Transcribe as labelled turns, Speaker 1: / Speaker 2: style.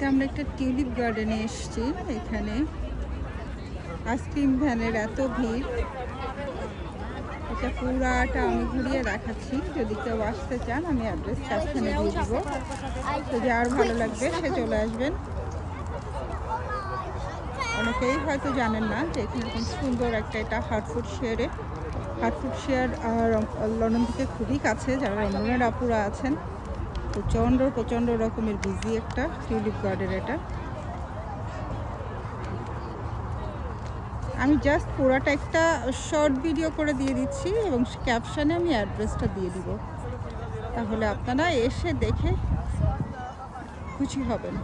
Speaker 1: আজকে আমরা একটা টিউলিপ গার্ডেনে এসেছি। এখানে আইসক্রিম ভ্যানের এত ভিড়, এটা পুরাটা আমি ঘুরিয়ে দেখাচ্ছি। যদি কেউ আসতে চান আমি অ্যাড্রেস ক্যাপশনে দিয়ে দিব, তো যার ভালো লাগবে সে চলে আসবেন। অনেকেই হয়তো জানেন না যে এখানে খুব সুন্দর একটা, এটা হার্টফুট শেয়ার লন্ডন থেকে খুবই কাছে। যারা লন্ডনের আপুরা আছেন, প্রচণ্ড রকমের বিজি একটা টিউলিপ গার্ডেন এটা। আমি জাস্ট পুরাটা একটা শর্ট ভিডিও করে দিয়ে দিচ্ছি এবং ক্যাপশনে আমি অ্যাড্রেসটা দিয়ে দিব, তাহলে আপনারা এসে দেখে খুশি হবেন।